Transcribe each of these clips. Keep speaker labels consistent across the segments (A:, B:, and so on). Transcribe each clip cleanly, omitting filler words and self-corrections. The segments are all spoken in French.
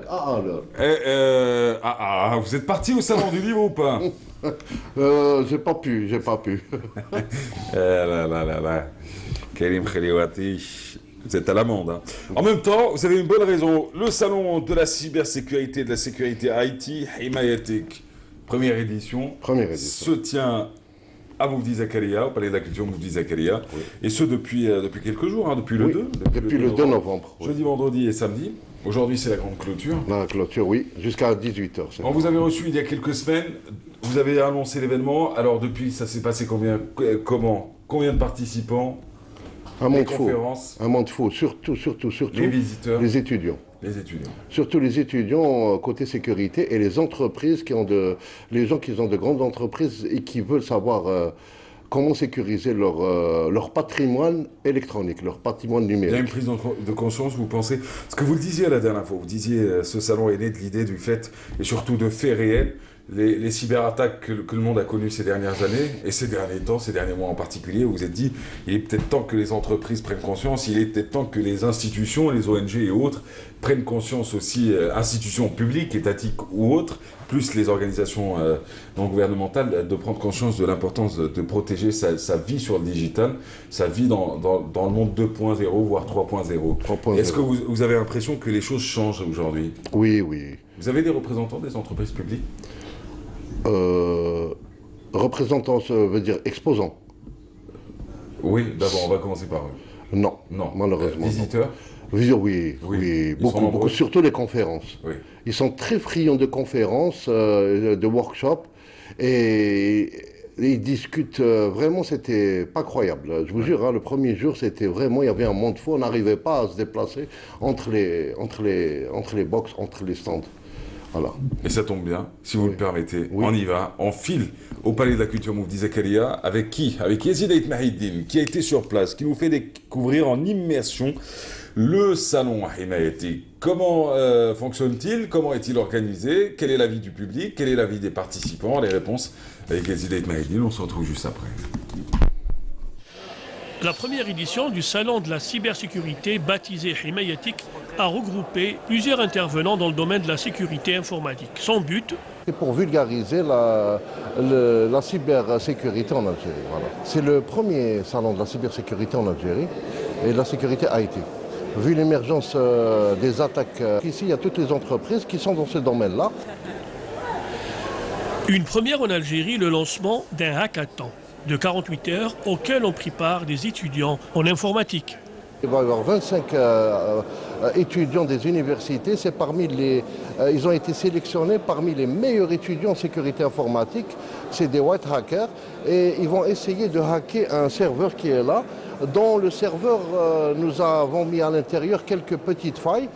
A: Alors.
B: Vous êtes parti au salon du livre ou pas?
A: J'ai pas pu.
B: Là. Karim Khaliwati, vous êtes à l'amende. Hein. En même temps, vous avez une bonne raison. Le salon de la cybersécurité, de la sécurité IT, Himayatik, première édition, se tient à Moufdi Zakaria, au Palais de la Culture Moufdi Zakaria, oui. Et ce depuis quelques jours, hein, depuis le 2.
A: Depuis le 2 novembre.
B: Jeudi, vendredi et samedi. Aujourd'hui, c'est la grande clôture.
A: La clôture, oui, jusqu'à 18h.
B: Bon, vous avez reçu il y a quelques semaines, vous avez annoncé l'événement. Alors depuis, ça s'est passé combien de participants?
A: Un monde fou, surtout
B: les visiteurs,
A: les étudiants. Surtout les étudiants côté sécurité et les entreprises les gens qui ont de grandes entreprises et qui veulent savoir comment sécuriser leur patrimoine électronique, leur patrimoine numérique.
B: Il y a une prise de conscience, vous pensez? Ce que vous le disiez la dernière fois, vous disiez ce salon est né de l'idée du fait, et surtout de faits réels, les cyberattaques que le monde a connues ces dernières années, et ces derniers temps, ces derniers mois en particulier, vous vous êtes dit, il est peut-être temps que les entreprises prennent conscience, il est peut-être temps que les institutions, les ONG et autres, prennent conscience aussi, institutions publiques, étatiques ou autres, plus les organisations non gouvernementales, de prendre conscience de l'importance de protéger sa vie sur le digital, sa vie dans le monde 2.0, voire 3.0. Est-ce que vous avez l'impression que les choses changent aujourd'hui?
A: Oui.
B: Vous avez des représentants des entreprises publiques?
A: Représentants, ça veut dire exposants.
B: Oui, d'abord, on va commencer par eux.
A: Non, malheureusement.
B: Visiteurs?
A: Oui, beaucoup, surtout les conférences.
B: Oui.
A: Ils sont très friands de conférences, de workshops, et ils discutent, vraiment, c'était pas croyable. Je vous jure, hein, le premier jour, c'était vraiment, il y avait un monde fou, on n'arrivait pas à se déplacer entre les box, entre les stands. Voilà.
B: Et ça tombe bien, si vous le permettez, on y va, on file au Palais de la Culture Moufdi Zakaria, avec qui? Avec Yazid Ait Mahiddine, qui a été sur place, qui nous fait découvrir en immersion le salon Himayatik. Comment fonctionne-t-il? Comment est-il organisé? Quel est l'avis du public? Quel est l'avis des participants? Les réponses avec Yazid Ait Mahiddine, on se retrouve juste après.
C: La première édition du Salon de la cybersécurité, baptisé Himayatik, a regroupé plusieurs intervenants dans le domaine de la sécurité informatique. Son but?
A: C'est pour vulgariser la cybersécurité en Algérie. Voilà. C'est le premier salon de la cybersécurité en Algérie et de la sécurité IT. Vu l'émergence des attaques, ici il y a toutes les entreprises qui sont dans ce domaine-là.
C: Une première en Algérie, le lancement d'un hackathon de 48 heures auquel ont pris part des étudiants en informatique.
A: Il va y avoir 25 étudiants des universités. Ils ont été sélectionnés parmi les meilleurs étudiants en sécurité informatique. C'est des white hackers et ils vont essayer de hacker un serveur qui est là. Dans le serveur, nous avons mis à l'intérieur quelques petites failles.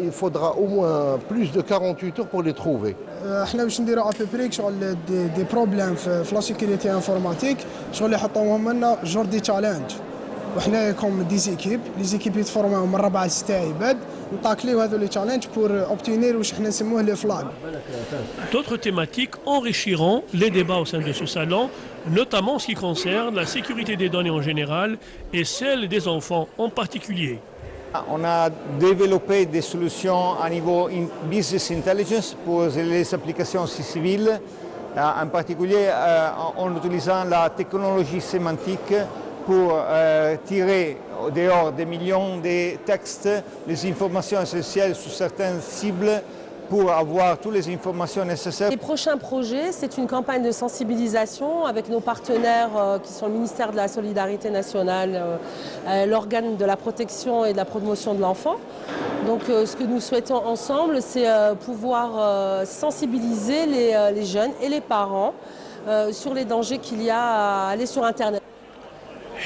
A: Il faudra au moins plus de 48 heures pour les trouver.
D: احنا باش نديروا ابريك شغل دي بروبليم في لا سيكوريتي انفورماتيك شغل اللي حطوهم لنا جور دي تشالنج وحنا كوم دي زيكيب لي زيكيب يتفورماو من 4 ل 6 عباد نطاكليو هذو لي تشالنج بور اوبتينير واش حنا نسموه لي فلاغ.
C: D'autres thématiques enrichiront les débats au sein de ce salon, notamment en ce qui concerne la sécurité des données en général et celle des enfants en particulier.
E: On a développé des solutions à niveau business intelligence pour les applications civiles, en particulier en utilisant la technologie sémantique pour tirer au dehors des millions de textes les informations essentielles sur certaines cibles pour avoir toutes les informations nécessaires.
F: Les prochains projets, c'est une campagne de sensibilisation avec nos partenaires qui sont le ministère de la Solidarité nationale, l'organe de la protection et de la promotion de l'enfant. Donc ce que nous souhaitons ensemble, c'est pouvoir sensibiliser les jeunes et les parents sur les dangers qu'il y a à aller sur Internet.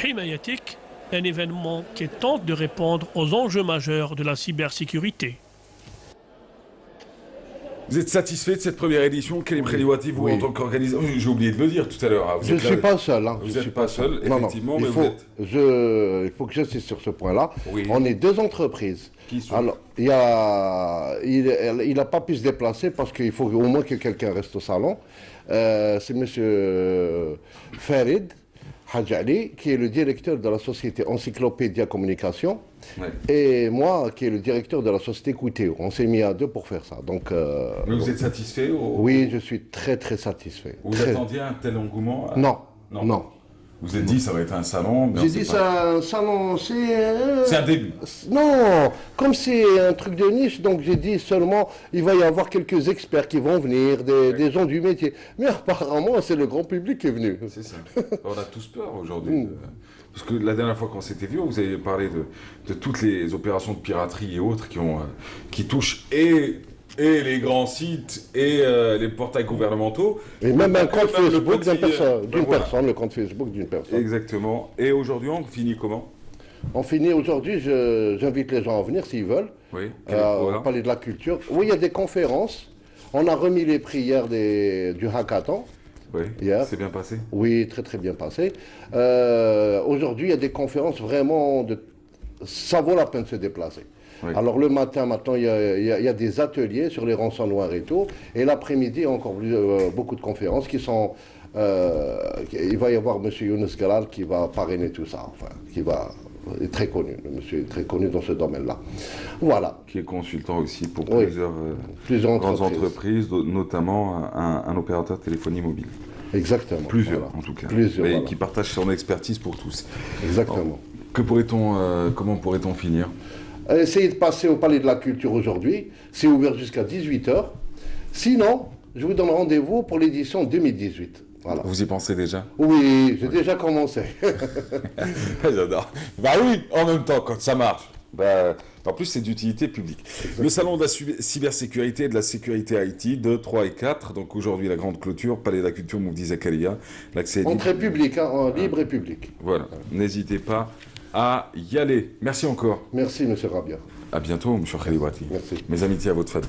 C: Himayatik, un événement qui tente de répondre aux enjeux majeurs de la cybersécurité.
B: Vous êtes satisfait de cette première édition, Karim Khaliwati, vous en tant qu'organisateur? J'ai oublié de le dire tout à l'heure.
A: Je ne suis pas seul.
B: Vous n'êtes pas seul, effectivement, mais
A: il faut que j'insiste sur ce point-là. Oui. On est deux entreprises.
B: Qui sont?
A: Alors, il n'a pas pu se déplacer parce qu'il faut au moins que quelqu'un reste au salon. C'est M. Farid, Hadj Ali, qui est le directeur de la société Encyclopédia Communication,
B: Ouais.
A: et moi, qui est le directeur de la société Couteo. On s'est mis à deux pour faire ça. Donc,
B: Mais vous êtes satisfait
A: oui, je suis très très satisfait.
B: Vous
A: Très-
B: attendiez un tel engouement
A: Non,
B: Non.
A: non.
B: Vous vous êtes dit ça va être un salon, mais
A: J'ai
B: on sait
A: dit
B: pas.
A: ça, un salon,
B: C'est un début.
A: Non, comme c'est un truc de niche, donc j'ai dit seulement, il va y avoir quelques experts qui vont venir, des gens du métier. Mais apparemment, c'est le grand public qui est venu.
B: C'est ça. On a tous peur aujourd'hui. Parce que la dernière fois qu'on s'était vu, vous avez parlé de toutes les opérations de piraterie et autres qui touchent et les grands sites et les portails gouvernementaux.
A: Et même un
B: Même
A: compte
B: le
A: Facebook
B: petit,
A: d'une
B: voilà.
A: personne, le compte Facebook d'une personne.
B: Exactement. Et aujourd'hui, on finit comment?
A: On finit aujourd'hui, j'invite les gens à venir s'ils veulent.
B: Oui. Quel est le
A: On
B: programme?
A: parler de la culture. Oui, il y a des conférences. On a remis les prix hier du hackathon.
B: Oui.
A: Hier.
B: C'est bien passé.
A: Oui, très très bien passé. Aujourd'hui, il y a des conférences vraiment ça vaut la peine de se déplacer.
B: Oui.
A: Alors le matin, maintenant, il y a des ateliers sur les rançons noires et tout. Et l'après-midi, encore beaucoup de conférences qui sont... il va y avoir M. Younes Galal qui va parrainer tout ça. Enfin, il est très connu. Le monsieur est très connu dans ce domaine-là. Voilà.
B: Qui est consultant aussi pour
A: Oui.
B: plusieurs grandes
A: entreprises.
B: entreprises, notamment un opérateur de téléphonie mobile.
A: Exactement.
B: Plusieurs,
A: Voilà.
B: en tout cas.
A: Plusieurs,
B: Et
A: voilà.
B: qui partagent son expertise pour tous.
A: Exactement.
B: Comment pourrait-on finir?
A: Essayez de passer au Palais de la Culture aujourd'hui. C'est ouvert jusqu'à 18h. Sinon, je vous donne rendez-vous pour l'édition 2018. Voilà.
B: Vous y pensez déjà?
A: Oui, j'ai déjà commencé.
B: J'adore. Bah oui, en même temps, quand ça marche. Bah, en plus, c'est d'utilité publique. Le salon de la cybersécurité et de la sécurité IT, 2, 3 et 4. Donc aujourd'hui, la grande clôture, Palais de la Culture, Moufdi Zakaria. L'accès est libre.
A: Entrée publique, hein, libre et publique.
B: Voilà. N'hésitez pas à y aller. Merci encore.
A: Merci, monsieur Rabia.
B: À bientôt, M. Khalibati.
A: Merci.
B: Mes amitiés à votre famille.